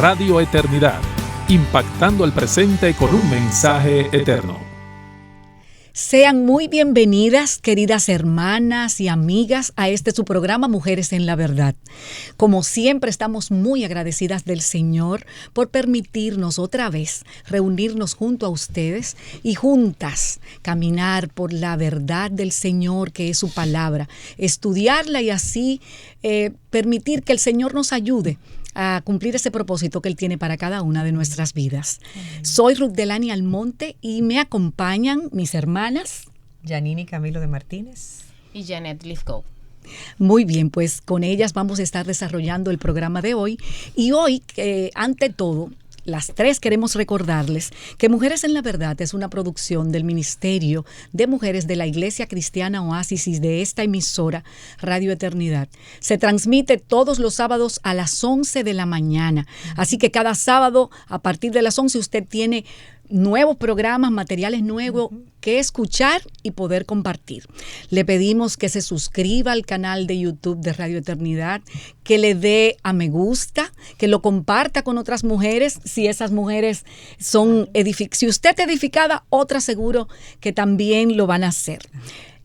Radio Eternidad, impactando el presente con un mensaje eterno. Sean muy bienvenidas, queridas hermanas y amigas, a su programa Mujeres en la Verdad. Como siempre, estamos muy agradecidas del Señor por permitirnos otra vez reunirnos junto a ustedes y juntas caminar por la verdad del Señor, que es su palabra, estudiarla y así permitir que el Señor nos ayude a cumplir ese propósito que Él tiene para cada una de nuestras vidas. Soy Ruth Delany Almonte y me acompañan mis hermanas Janine Camilo de Martínez y Janet Lithgow. Muy bien, pues con ellas vamos a estar desarrollando el programa de hoy. Y hoy, ante todo, las tres queremos recordarles que Mujeres en la Verdad es una producción del Ministerio de Mujeres de la Iglesia Cristiana Oasis y de esta emisora Radio Eternidad. Se transmite todos los sábados a las 11 de la mañana. Así que cada sábado a partir de las 11 usted tiene nuevos programas, materiales nuevos que escuchar y poder compartir. Le pedimos que se suscriba al canal de YouTube de Radio Eternidad, que le dé a me gusta, que lo comparta con otras mujeres, si esas mujeres son si usted es edificada, otras seguro que también lo van a hacer.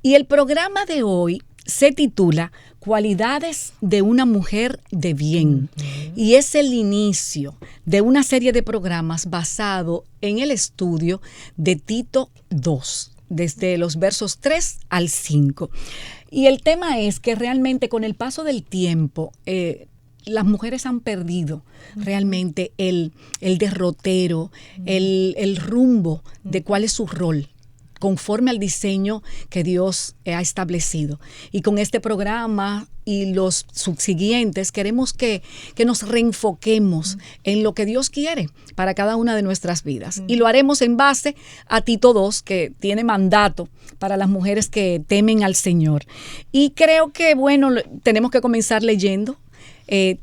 Y el programa de hoy se titula Cualidades de una mujer de bien, y es el inicio de una serie de programas basado en el estudio de Tito 2, desde los versos 3 al 5. Y el tema es que realmente con el paso del tiempo, las mujeres han perdido realmente el derrotero, el rumbo de cuál es su rol, conforme al diseño que Dios ha establecido. Y con este programa y los subsiguientes queremos que nos reenfoquemos en lo que Dios quiere para cada una de nuestras vidas. Y lo haremos en base a Tito 2, que tiene mandato para las mujeres que temen al Señor. Y creo que, bueno, tenemos que comenzar leyendo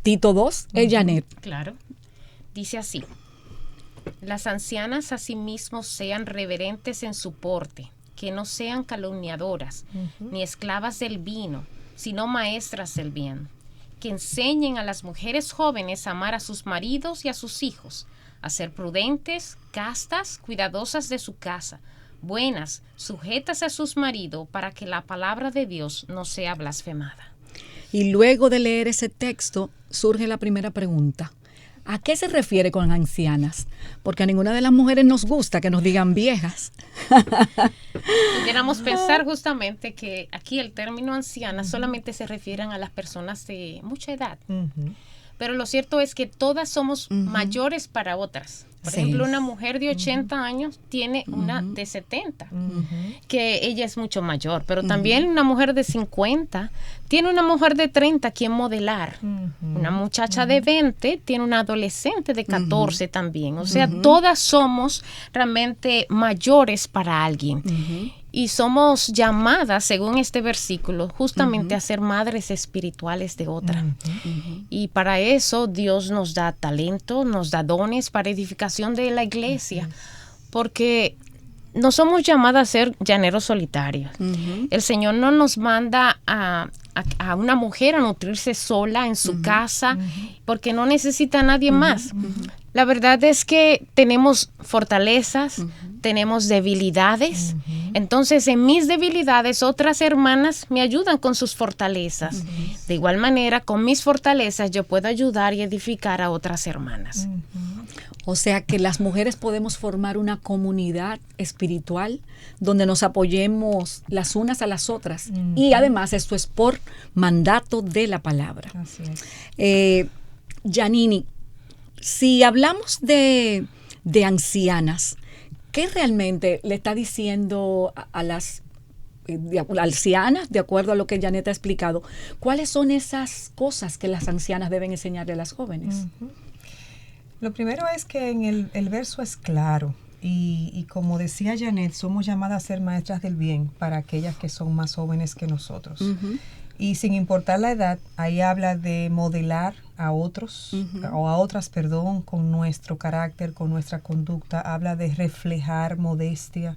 Tito 2, Janet. Claro. Dice así: las ancianas asimismo sean reverentes en su porte, que no sean calumniadoras, ni esclavas del vino, sino maestras del bien, que enseñen a las mujeres jóvenes a amar a sus maridos y a sus hijos, a ser prudentes, castas, cuidadosas de su casa, buenas, sujetas a sus maridos, para que la palabra de Dios no sea blasfemada. Y luego de leer ese texto, surge la primera pregunta. ¿A qué se refiere con ancianas? Porque a ninguna de las mujeres nos gusta que nos digan viejas. Pudiéramos pensar justamente que aquí el término anciana solamente se refieren a las personas de mucha edad. Pero lo cierto es que todas somos mayores para otras. Por ejemplo, una mujer de 80 años tiene una de 70, que ella es mucho mayor. Pero también una mujer de 50 tiene una mujer de 30 a quien modelar. Una muchacha de 20 tiene una adolescente de 14 también. O sea, todas somos realmente mayores para alguien. Y somos llamadas, según este versículo, justamente a ser madres espirituales de otra. Y para eso Dios nos da talento, nos da dones para edificación de la iglesia. Porque no somos llamadas a ser llaneros solitarios. El Señor no nos manda a una mujer a nutrirse sola en su casa, porque no necesita a nadie más. La verdad es que tenemos fortalezas, tenemos debilidades. Entonces, en mis debilidades, otras hermanas me ayudan con sus fortalezas. De igual manera, con mis fortalezas, yo puedo ayudar y edificar a otras hermanas. O sea que las mujeres podemos formar una comunidad espiritual donde nos apoyemos las unas a las otras. Y además esto es por mandato de la palabra. Así es. Janine, si hablamos de ancianas, ¿qué realmente le está diciendo a las ancianas, de acuerdo a lo que Janet ha explicado? ¿Cuáles son esas cosas que las ancianas deben enseñarle a las jóvenes? Lo primero es que en el verso es claro y como decía Janet, somos llamadas a ser maestras del bien para aquellas que son más jóvenes que nosotros. Y sin importar la edad, ahí habla de modelar a otros o a otras, perdón, con nuestro carácter, con nuestra conducta. Habla de reflejar modestia,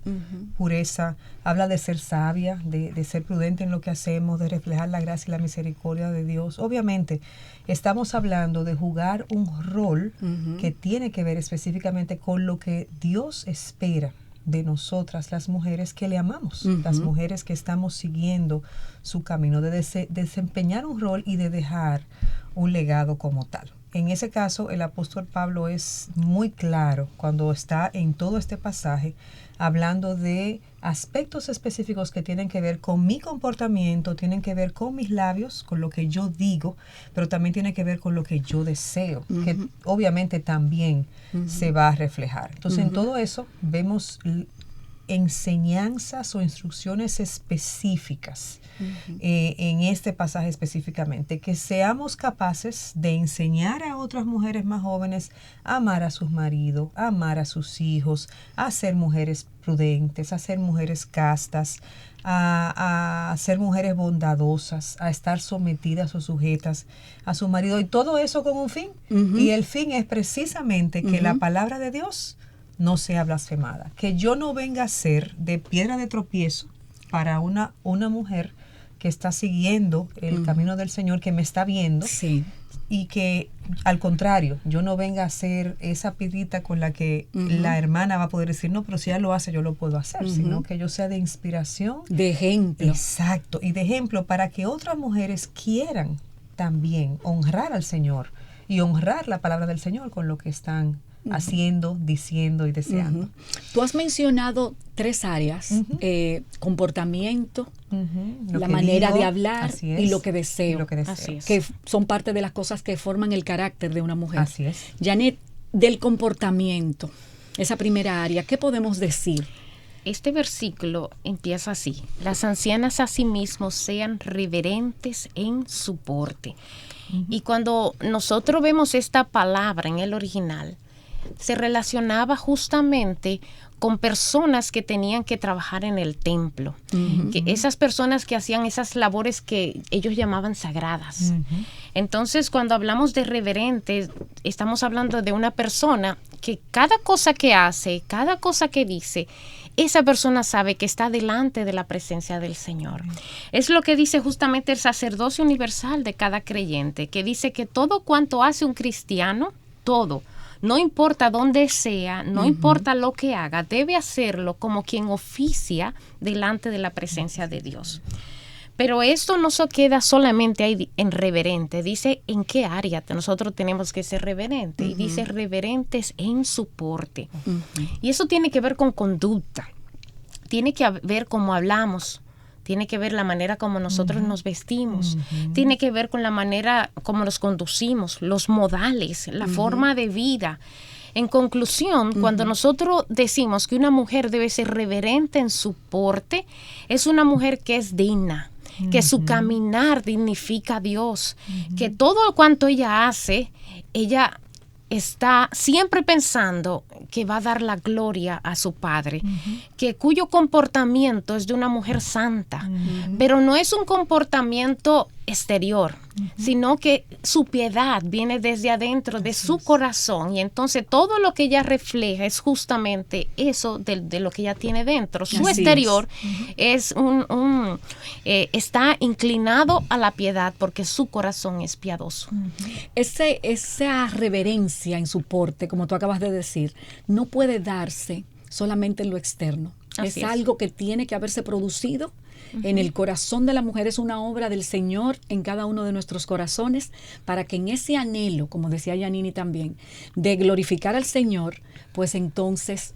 pureza. Habla de ser sabia, de ser prudente en lo que hacemos, de reflejar la gracia y la misericordia de Dios. Obviamente, estamos hablando de jugar un rol que tiene que ver específicamente con lo que Dios espera de nosotras, las mujeres que le amamos, las mujeres que estamos siguiendo su camino, de desempeñar un rol y de dejar un legado como tal. En ese caso, el apóstol Pablo es muy claro cuando está en todo este pasaje hablando de aspectos específicos que tienen que ver con mi comportamiento, tienen que ver con mis labios, con lo que yo digo, pero también tiene que ver con lo que yo deseo, que obviamente también se va a reflejar. Entonces, en todo eso vemos enseñanzas o instrucciones específicas en este pasaje específicamente, que seamos capaces de enseñar a otras mujeres más jóvenes a amar a sus maridos, a amar a sus hijos, a ser mujeres prudentes, a ser mujeres castas, a ser mujeres bondadosas, a estar sometidas o sujetas a su marido, y todo eso con un fin. Y el fin es precisamente que la palabra de Dios no sea blasfemada, que yo no venga a ser de piedra de tropiezo para una mujer que está siguiendo el camino del Señor, que me está viendo, y que al contrario, yo no venga a ser esa piedrita con la que la hermana va a poder decir, no, pero si ella lo hace, yo lo puedo hacer, sino que yo sea de inspiración, de ejemplo. Exacto, y de ejemplo para que otras mujeres quieran también honrar al Señor y honrar la palabra del Señor con lo que están haciendo, diciendo y deseando. Tú has mencionado 3 áreas, comportamiento, la manera de hablar y lo que deseo, que son parte de las cosas que forman el carácter de una mujer. Así es. Janet, del comportamiento, esa primera área, ¿qué podemos decir? Este versículo empieza así: las ancianas asimismo sean reverentes en su porte. Y cuando nosotros vemos esta palabra en el original, se relacionaba justamente con personas que tenían que trabajar en el templo, que esas personas que hacían esas labores que ellos llamaban sagradas. Entonces, cuando hablamos de reverentes, estamos hablando de una persona que cada cosa que hace, cada cosa que dice, esa persona sabe que está delante de la presencia del Señor. Es lo que dice justamente el sacerdocio universal de cada creyente, que dice que todo cuanto hace un cristiano, todo, no importa dónde sea, no importa lo que haga, debe hacerlo como quien oficia delante de la presencia de Dios. Pero esto no se queda solamente ahí en reverente, dice en qué área nosotros tenemos que ser reverentes, y dice reverentes en su porte. Y eso tiene que ver con conducta, tiene que ver cómo hablamos, tiene que ver la manera como nosotros nos vestimos, tiene que ver con la manera como nos conducimos, los modales, la forma de vida. En conclusión, cuando nosotros decimos que una mujer debe ser reverente en su porte, es una mujer que es digna, que su caminar dignifica a Dios, que todo cuanto ella hace, ella está siempre pensando que va a dar la gloria a su Padre, que cuyo comportamiento es de una mujer santa, pero no es un comportamiento exterior, sino que su piedad viene desde adentro de su corazón, y entonces todo lo que ella refleja es justamente eso de lo que ella tiene dentro. Su exterior es está inclinado a la piedad porque su corazón es piadoso. Esa reverencia en su porte, como tú acabas de decir, no puede darse solamente en lo externo. Es algo que tiene que haberse producido en el corazón de la mujer. Es una obra del Señor en cada uno de nuestros corazones, para que en ese anhelo, como decía Yanini también, de glorificar al Señor, pues entonces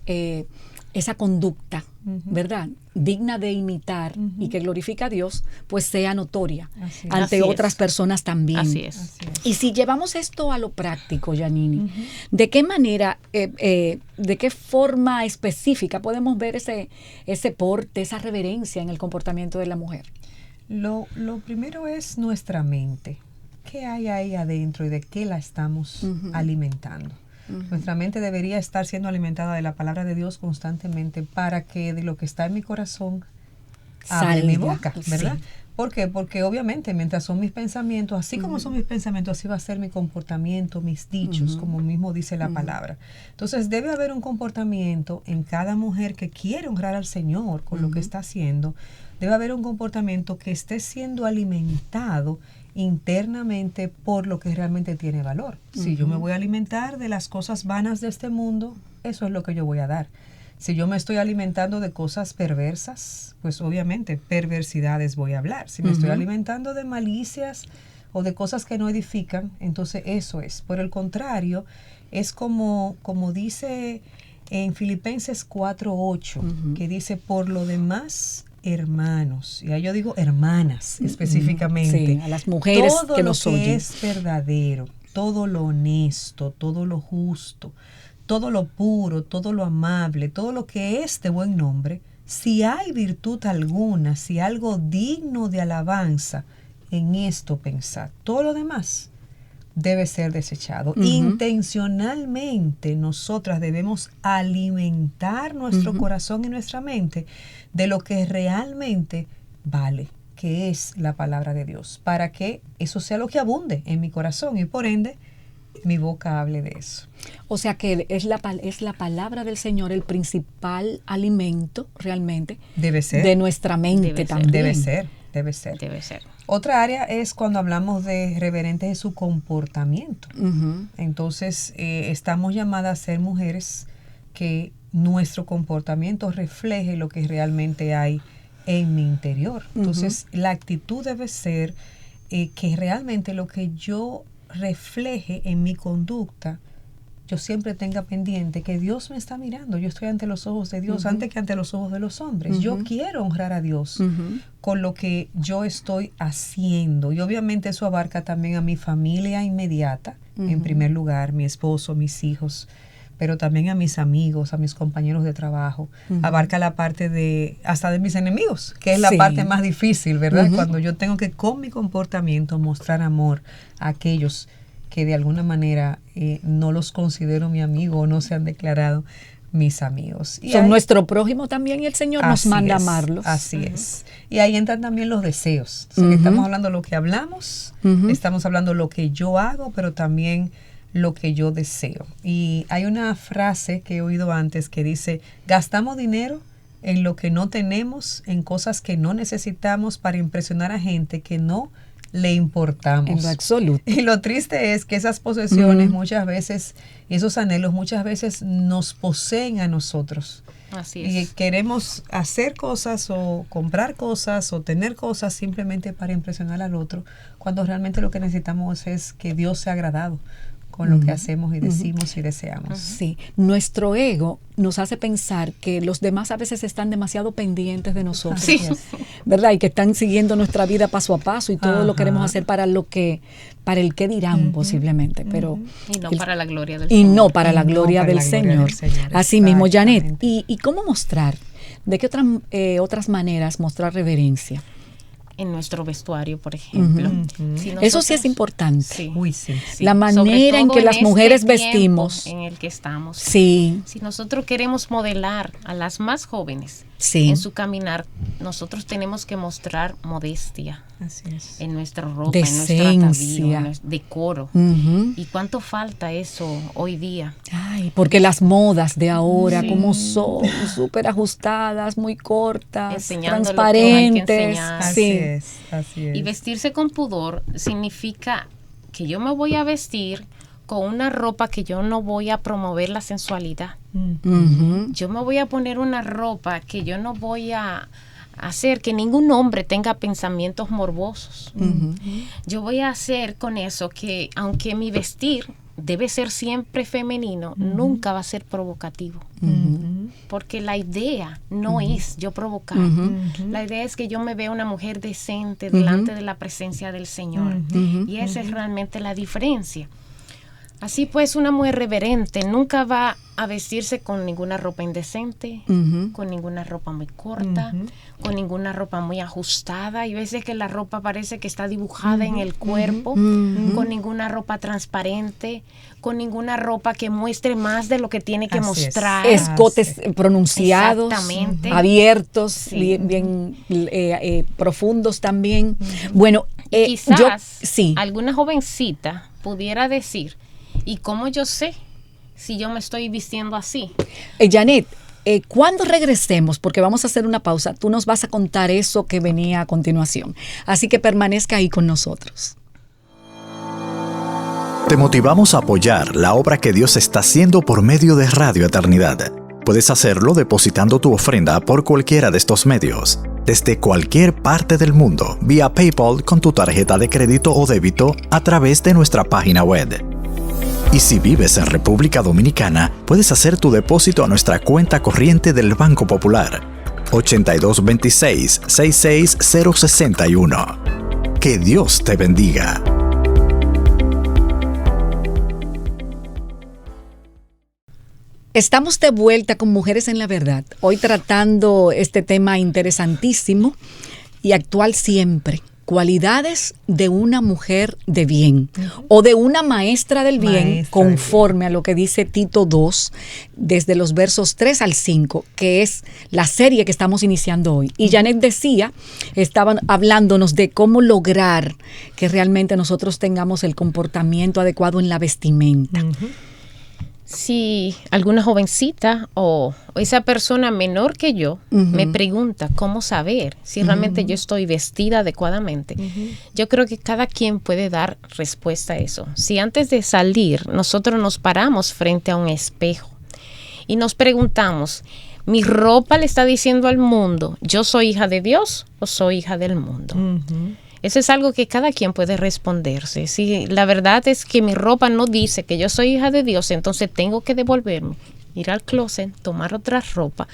esa conducta, ¿verdad?, digna de imitar y que glorifica a Dios, pues sea notoria ante otras personas también. Así es. Y si llevamos esto a lo práctico, Yanini, ¿de qué manera, de qué forma específica podemos ver ese porte, esa reverencia en el comportamiento de la mujer? Lo primero es nuestra mente. ¿Qué hay ahí adentro y de qué la estamos alimentando? Nuestra mente debería estar siendo alimentada de la palabra de Dios constantemente, para que de lo que está en mi corazón abre mi boca, ¿verdad? Sí. ¿Por qué? Porque obviamente mientras son mis pensamientos, así como son mis pensamientos, así va a ser mi comportamiento, mis dichos, como mismo dice la palabra. Entonces debe haber un comportamiento en cada mujer que quiere honrar al Señor con lo que está haciendo. Debe haber un comportamiento que esté siendo alimentado internamente por lo que realmente tiene valor. Si yo me voy a alimentar de las cosas vanas de este mundo, eso es lo que yo voy a dar. Si yo me estoy alimentando de cosas perversas, pues obviamente perversidades voy a hablar. Si me estoy alimentando de malicias o de cosas que no edifican, entonces eso es. Por el contrario, es como dice en Filipenses 4:8, que dice, por lo demás, hermanos, y ahí yo digo hermanas específicamente, sí, a las mujeres todo que nos oyen, todo lo que es verdadero, todo lo honesto, todo lo justo, todo lo puro, todo lo amable, todo lo que es de buen nombre, si hay virtud alguna, si algo digno de alabanza, en esto pensad. Todo lo demás debe ser desechado. Intencionalmente nosotras debemos alimentar nuestro corazón y nuestra mente de lo que realmente vale, que es la palabra de Dios, para que eso sea lo que abunde en mi corazón y por ende mi boca hable de eso. O sea que es la palabra del Señor el principal alimento realmente debe ser de nuestra mente también. Debe ser. Otra área es cuando hablamos de reverentes de su comportamiento. Entonces estamos llamadas a ser mujeres que nuestro comportamiento refleje lo que realmente hay en mi interior. Entonces la actitud debe ser que realmente lo que yo refleje en mi conducta, yo siempre tenga pendiente que Dios me está mirando. Yo estoy ante los ojos de Dios antes que ante los ojos de los hombres. Yo quiero honrar a Dios con lo que yo estoy haciendo. Y obviamente eso abarca también a mi familia inmediata, en primer lugar, mi esposo, mis hijos, pero también a mis amigos, a mis compañeros de trabajo. Abarca la parte hasta de mis enemigos, que es la parte más difícil, ¿verdad? Cuando yo tengo que con mi comportamiento mostrar amor a aquellos que de alguna manera no los considero mi amigo o no se han declarado mis amigos. Y son nuestro prójimo también y el Señor nos manda a amarlos. Así es. Y ahí entran también los deseos. O sea, que estamos hablando de lo que hablamos, estamos hablando de lo que yo hago, pero también lo que yo deseo. Y hay una frase que he oído antes que dice, gastamos dinero en lo que no tenemos, en cosas que no necesitamos para impresionar a gente que no le importamos. En lo absoluto. Y lo triste es que esas posesiones muchas veces, esos anhelos muchas veces nos poseen a nosotros. Así es. Y queremos hacer cosas o comprar cosas o tener cosas simplemente para impresionar al otro, cuando realmente lo que necesitamos es que Dios sea agradado con lo que hacemos y decimos y deseamos. Sí, nuestro ego nos hace pensar que los demás a veces están demasiado pendientes de nosotros, sí, ¿verdad? Y que están siguiendo nuestra vida paso a paso y todo lo queremos hacer para el que dirán posiblemente, pero y no para la gloria del Señor. Y no para la gloria del Señor. Así mismo, Janet. ¿Y cómo mostrar? ¿De qué otras maneras mostrar reverencia? En nuestro vestuario, por ejemplo. Eso sí es importante. Sí. Uy, sí. La manera en que las mujeres vestimos. En el que estamos. Sí. Si nosotros queremos modelar a las más jóvenes en su caminar, nosotros tenemos que mostrar modestia. Así es. En nuestra ropa, decencia, en nuestro atavío, en nuestro decoro. ¿Y cuánto falta eso hoy día? Ay, porque las modas de ahora, como son, súper ajustadas, muy cortas, enseñando transparentes. Lo que hay que enseñar. Así es. Y vestirse con pudor significa que yo me voy a vestir con una ropa que yo no voy a promover la sensualidad. Yo me voy a poner una ropa que yo no voy a hacer que ningún hombre tenga pensamientos morbosos. Yo voy a hacer con eso que, aunque mi vestir debe ser siempre femenino, nunca va a ser provocativo. Porque la idea no es yo provocar. La idea es que yo me vea una mujer decente delante de la presencia del Señor. Y esa es realmente la diferencia. Así pues, una mujer reverente nunca va a vestirse con ninguna ropa indecente, con ninguna ropa muy corta, con ninguna ropa muy ajustada. Y veces que la ropa parece que está dibujada en el cuerpo, con ninguna ropa transparente, con ninguna ropa que muestre más de lo que tiene que mostrar. Escotes pronunciados, abiertos, sí. bien profundos también. Bueno, quizás alguna jovencita pudiera decir, ¿y cómo yo sé si yo me estoy vistiendo así? Janet, cuando regresemos, porque vamos a hacer una pausa, tú nos vas a contar eso que venía a continuación. Así que permanezca ahí con nosotros. Te motivamos a apoyar la obra que Dios está haciendo por medio de Radio Eternidad. Puedes hacerlo depositando tu ofrenda por cualquiera de estos medios, desde cualquier parte del mundo, vía PayPal con tu tarjeta de crédito o débito a través de nuestra página web. Y si vives en República Dominicana, puedes hacer tu depósito a nuestra cuenta corriente del Banco Popular, 8226-66061. Que Dios te bendiga. Estamos de vuelta con Mujeres en la Verdad, hoy tratando este tema interesantísimo y actual siempre, cualidades de una mujer de bien o de una maestra del bien, conforme a lo que dice Tito 2, desde los versos 3 al 5, que es la serie que estamos iniciando hoy. Y Janet decía, estaban hablándonos de cómo lograr que realmente nosotros tengamos el comportamiento adecuado en la vestimenta. Si alguna jovencita o esa persona menor que yo me pregunta cómo saber si realmente yo estoy vestida adecuadamente, yo creo que cada quien puede dar respuesta a eso. Si antes de salir nosotros nos paramos frente a un espejo y nos preguntamos, ¿mi ropa le está diciendo al mundo, yo soy hija de Dios o soy hija del mundo? Eso es algo que cada quien puede responderse. Si la verdad es que mi ropa no dice que yo soy hija de Dios, entonces tengo que devolverme, ir al closet, tomar otra ropa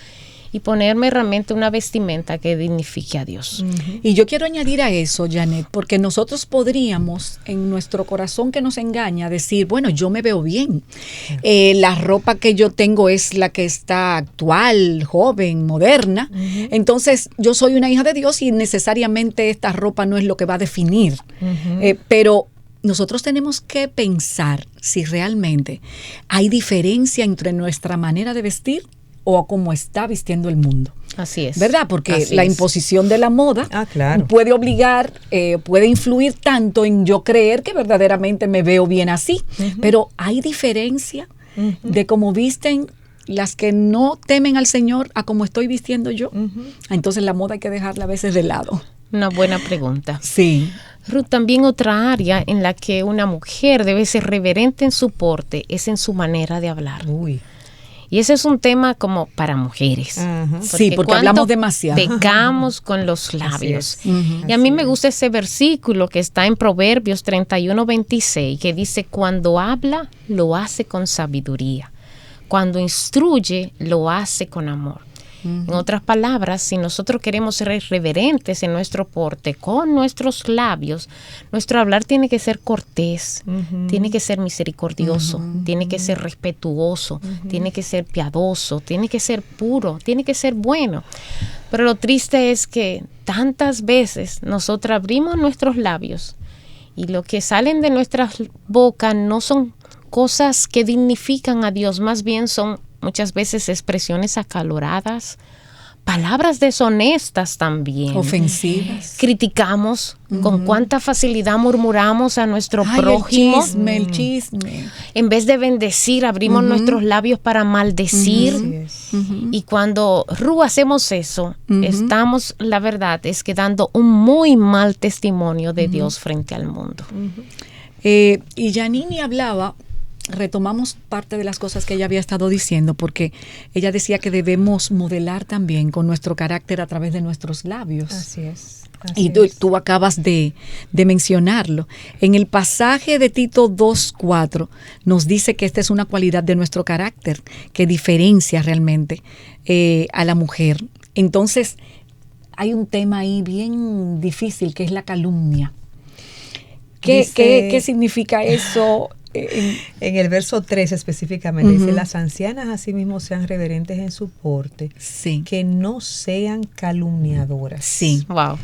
y ponerme realmente una vestimenta que dignifique a Dios. Y yo quiero añadir a eso, Janet, porque nosotros podríamos, en nuestro corazón que nos engaña, decir, bueno, yo me veo bien. La ropa que yo tengo es la que está actual, joven, moderna. Entonces, yo soy una hija de Dios y necesariamente esta ropa no es lo que va a definir. Pero nosotros tenemos que pensar si realmente hay diferencia entre nuestra manera de vestir o a cómo está vistiendo el mundo. Así es. ¿Verdad? Porque la imposición de la moda puede obligar, puede influir tanto en yo creer que verdaderamente me veo bien así. Pero hay diferencia de cómo visten las que no temen al Señor a cómo estoy vistiendo yo. Entonces la moda hay que dejarla a veces de lado. Una buena pregunta. Sí. Ruth, también otra área en la que una mujer debe ser reverente en su porte es en su manera de hablar. Y ese es un tema como para mujeres. Porque hablamos demasiado. Pecamos con los labios. Y a mí me gusta ese versículo que está en Proverbios 31:26, que dice, cuando habla, lo hace con sabiduría. Cuando instruye, lo hace con amor. En otras palabras, si nosotros queremos ser reverentes en nuestro porte, con nuestros labios, nuestro hablar tiene que ser cortés, tiene que ser misericordioso, tiene que ser respetuoso, tiene que ser piadoso, tiene que ser puro, tiene que ser bueno. Pero lo triste es que tantas veces nosotros abrimos nuestros labios y lo que salen de nuestras bocas no son cosas que dignifican a Dios, más bien son muchas veces expresiones acaloradas, palabras deshonestas también. Ofensivas. Criticamos, con cuánta facilidad murmuramos a nuestro prójimo. El chisme. En vez de bendecir, abrimos nuestros labios para maldecir. Y cuando hacemos eso, estamos, la verdad, es que dando un muy mal testimonio de Dios frente al mundo. Y Janini hablaba, retomamos parte de las cosas que ella había estado diciendo, porque ella decía que debemos modelar también con nuestro carácter a través de nuestros labios. Así es. Y tú acabas de mencionarlo. En el pasaje de Tito 2:4 nos dice que esta es una cualidad de nuestro carácter que diferencia realmente a la mujer. Entonces, hay un tema ahí bien difícil que es la calumnia. ¿Qué significa eso? En el verso 3 específicamente dice, las ancianas asimismo sean reverentes en su porte, que no sean calumniadoras. Sí. Wow.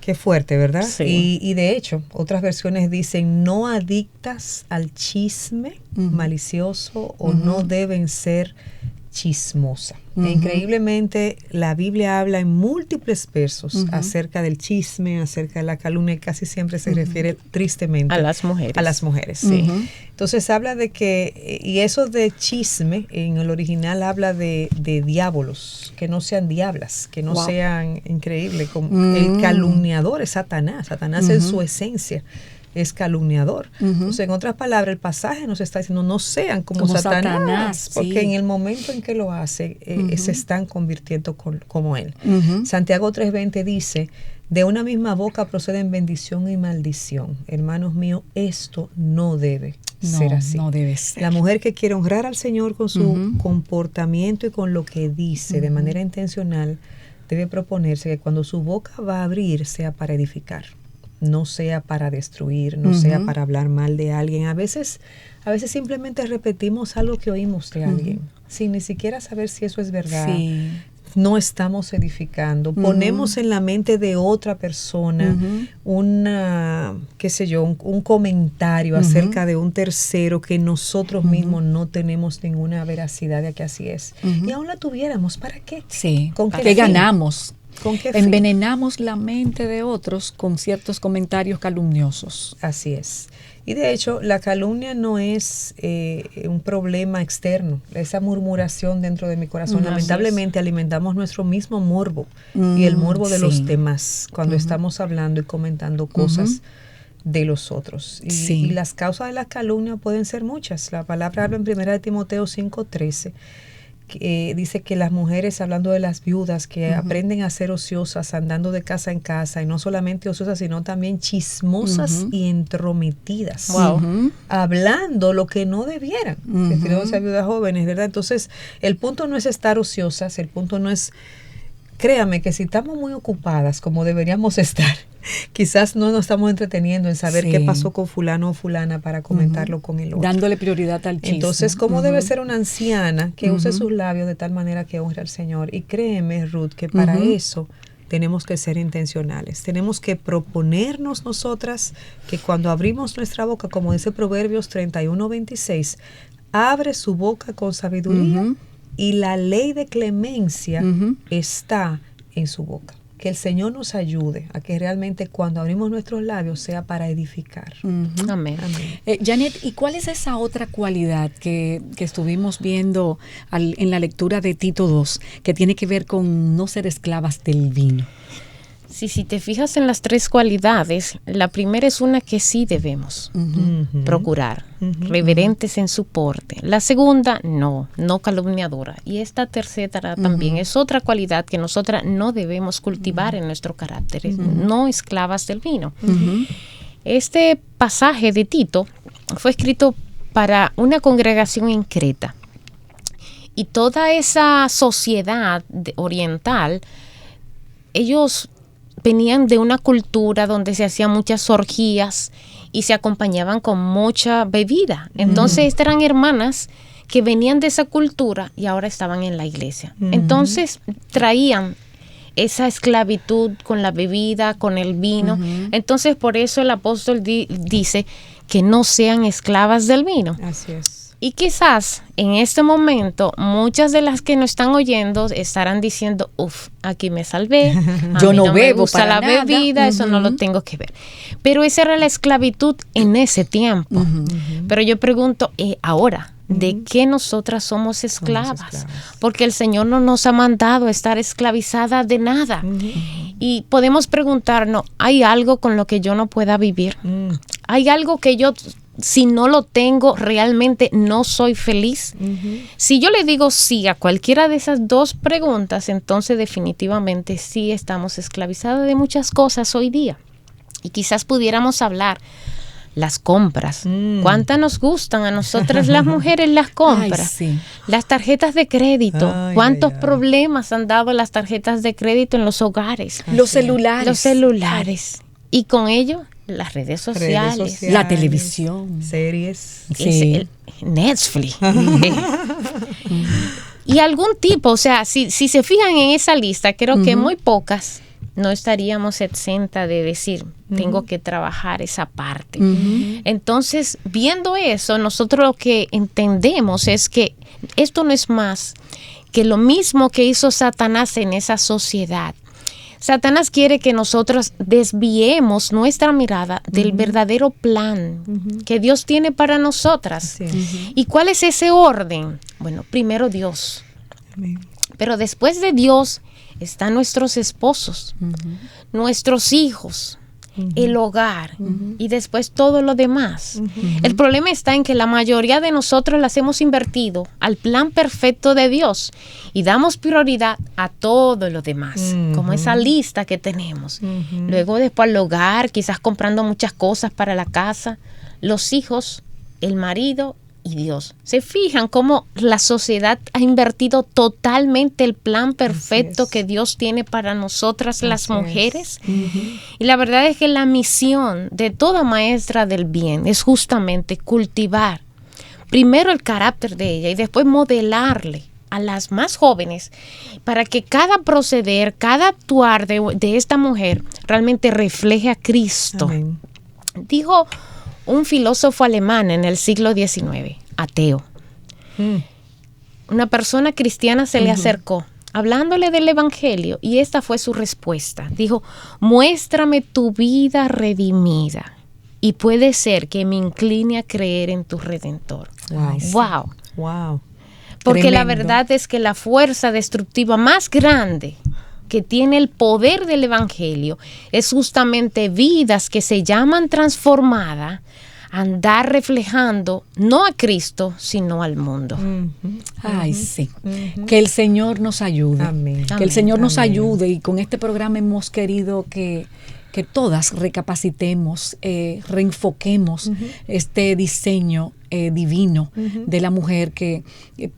Qué fuerte, ¿verdad? Sí. Y de hecho, otras versiones dicen, no adictas al chisme malicioso o no deben ser chismosa. Increíblemente, la Biblia habla en múltiples versos acerca del chisme, acerca de la calumnia, y casi siempre se refiere tristemente a las mujeres. A las mujeres, sí. Entonces habla de que, y eso de chisme, en el original habla de diábolos, que no sean diablas, que no sean, increíble, como el calumniador es Satanás. Satanás en su esencia es calumniador. Entonces, en otras palabras, el pasaje nos está diciendo, no sean como Satanás, porque en el momento en que lo hace, se están convirtiendo como él. Santiago 3:20 dice, de una misma boca proceden bendición y maldición. Hermanos míos, esto no debe ser así. No debe ser. La mujer que quiere honrar al Señor con su comportamiento y con lo que dice de manera intencional, debe proponerse que cuando su boca va a abrir sea para edificar. No sea para destruir, no sea para hablar mal de alguien. A veces simplemente repetimos algo que oímos de alguien, sin ni siquiera saber si eso es verdad. Sí. No estamos edificando. Ponemos en la mente de otra persona un comentario acerca de un tercero que nosotros mismos no tenemos ninguna veracidad de que así es. Y aún la tuviéramos, ¿para qué? Sí. ¿Con qué ganamos? ¿Con qué envenenamos la mente de otros con ciertos comentarios calumniosos. Así es. Y de hecho, la calumnia no es un problema externo, esa murmuración dentro de mi corazón. Lamentablemente alimentamos nuestro mismo morbo y el morbo de los demás cuando estamos hablando y comentando cosas de los otros. Y las causas de la calumnia pueden ser muchas. La palabra habla en 1 Timoteo 5:13. Dice que las mujeres, hablando de las viudas, que aprenden a ser ociosas, andando de casa en casa, y no solamente ociosas, sino también chismosas y entrometidas, hablando lo que no debieran, refiriéndose a viudas jóvenes, ¿verdad? Entonces, el punto no es estar ociosas, el punto no es, créame que si estamos muy ocupadas como deberíamos estar, quizás no nos estamos entreteniendo en saber qué pasó con fulano o fulana para comentarlo con el otro. Dándole prioridad al chisme. Entonces, ¿cómo debe ser una anciana que use sus labios de tal manera que honre al Señor? Y créeme, Ruth, que para eso tenemos que ser intencionales. Tenemos que proponernos nosotras que cuando abrimos nuestra boca, como dice Proverbios 31:26, abre su boca con sabiduría y la ley de clemencia está en su boca. Que el Señor nos ayude a que realmente cuando abrimos nuestros labios sea para edificar. Amén. Janet, ¿y cuál es esa otra cualidad que estuvimos viendo en la lectura de Tito 2, que tiene que ver con no ser esclavas del vino? Sí, si te fijas en las tres cualidades, la primera es una que sí debemos procurar, reverentes en su porte. La segunda, no calumniadora. Y esta tercera también es otra cualidad que nosotras no debemos cultivar en nuestro carácter, no esclavas del vino. Este pasaje de Tito fue escrito para una congregación en Creta. Y toda esa sociedad oriental, ellos venían de una cultura donde se hacían muchas orgías y se acompañaban con mucha bebida. Entonces, estas eran hermanas que venían de esa cultura y ahora estaban en la iglesia. Entonces, traían esa esclavitud con la bebida, con el vino. Entonces, por eso el apóstol dice que no sean esclavas del vino. Así es. Y quizás en este momento muchas de las que nos están oyendo estarán diciendo, aquí me salvé, yo no bebo, me gusta la bebida, eso no lo tengo que ver. Pero esa era la esclavitud en ese tiempo. Pero yo pregunto, ahora, ¿de qué nosotras somos esclavas? Porque el Señor no nos ha mandado a estar esclavizada de nada. Y podemos preguntarnos, ¿hay algo con lo que yo no pueda vivir? ¿Hay algo que yo, si no lo tengo, realmente no soy feliz? Si yo le digo sí a cualquiera de esas dos preguntas, entonces definitivamente sí estamos esclavizados de muchas cosas hoy día. Y quizás pudiéramos hablar las compras. ¿Cuántas nos gustan a nosotras las mujeres las compras? Ay, sí. Las tarjetas de crédito. ¿Cuántos problemas han dado las tarjetas de crédito en los hogares? Los celulares. Los celulares. Y con ello las redes sociales, la televisión, series, el Netflix. Y algún tipo, o sea, si se fijan en esa lista, creo que muy pocas no estaríamos exenta de decir, tengo que trabajar esa parte. Entonces, viendo eso, nosotros lo que entendemos es que esto no es más que lo mismo que hizo Satanás en esa sociedad. Satanás quiere que nosotros desviemos nuestra mirada del verdadero plan que Dios tiene para nosotras. ¿Y cuál es ese orden? Bueno, primero Dios. Pero después de Dios están nuestros esposos, nuestros hijos, el hogar y después todo lo demás. El problema está en que la mayoría de nosotros las hemos invertido al plan perfecto de Dios y damos prioridad a todo lo demás, como esa lista que tenemos. Luego después al hogar, quizás comprando muchas cosas para la casa, los hijos, el marido y Dios. ¿Se fijan cómo la sociedad ha invertido totalmente el plan perfecto que Dios tiene para nosotras las mujeres? Y la verdad es que la misión de toda maestra del bien es justamente cultivar primero el carácter de ella y después modelarle a las más jóvenes para que cada proceder, cada actuar de esta mujer realmente refleje a Cristo. Amén. Dijo un filósofo alemán en el siglo XIX, ateo. Una persona cristiana se le acercó hablándole del evangelio y esta fue su respuesta. Dijo, muéstrame tu vida redimida y puede ser que me incline a creer en tu Redentor. Wow. Porque tremendo. La verdad es que la fuerza destructiva más grande que tiene el poder del evangelio es justamente vidas que se llaman transformadas, andar reflejando no a Cristo, sino al mundo. Ay, sí. Que el Señor nos ayude. Amén. Que el Señor nos ayude y con este programa hemos querido que todas recapacitemos, reenfoquemos este diseño divino de la mujer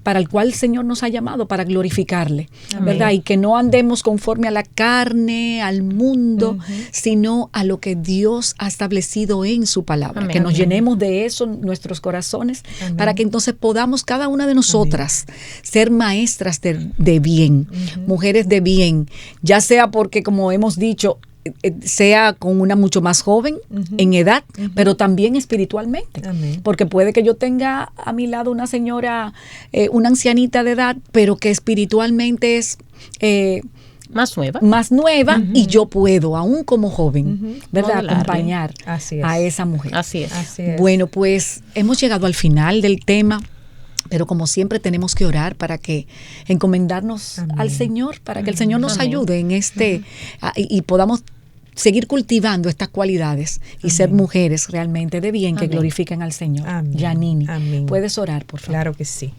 para el cual el Señor nos ha llamado para glorificarle, ¿verdad? Y que no andemos conforme a la carne, al mundo, sino a lo que Dios ha establecido en su palabra. Que nos llenemos de eso en nuestros corazones para que entonces podamos cada una de nosotras ser maestras de bien, mujeres de bien, ya sea porque, como hemos dicho, sea con una mucho más joven en edad, pero también espiritualmente. Porque puede que yo tenga a mi lado una señora, una ancianita de edad, pero que espiritualmente es más nueva y yo puedo, aún como joven, ¿verdad?, acompañar a esa mujer. Así es. Bueno, pues hemos llegado al final del tema. Pero como siempre tenemos que orar para que encomendarnos al Señor, para que el Señor nos ayude en y podamos seguir cultivando estas cualidades y ser mujeres realmente de bien que glorifiquen al Señor. Yanini, ¿puedes orar, por favor? Claro que sí.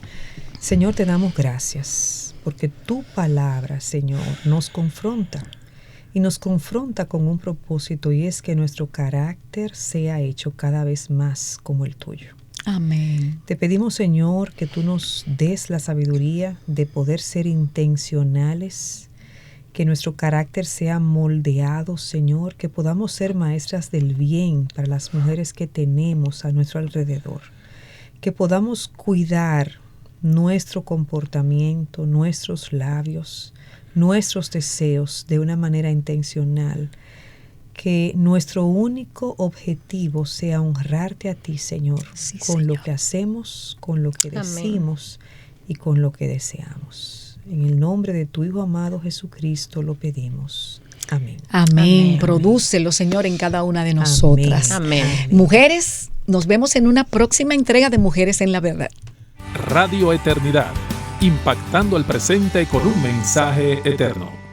Señor, te damos gracias porque tu palabra, Señor, nos confronta y nos confronta con un propósito y es que nuestro carácter sea hecho cada vez más como el tuyo. Amén. Te pedimos, Señor, que tú nos des la sabiduría de poder ser intencionales, que nuestro carácter sea moldeado, Señor, que podamos ser maestras del bien para las mujeres que tenemos a nuestro alrededor, que podamos cuidar nuestro comportamiento, nuestros labios, nuestros deseos de una manera intencional, que nuestro único objetivo sea honrarte a ti, Señor, con Señor, lo que hacemos, con lo que decimos y con lo que deseamos. En el nombre de tu Hijo amado Jesucristo lo pedimos. Amén. Amén. Prodúcelo, Señor, en cada una de nosotras. Amén. Mujeres, nos vemos en una próxima entrega de Mujeres en la Verdad. Radio Eternidad, impactando el presente con un mensaje eterno.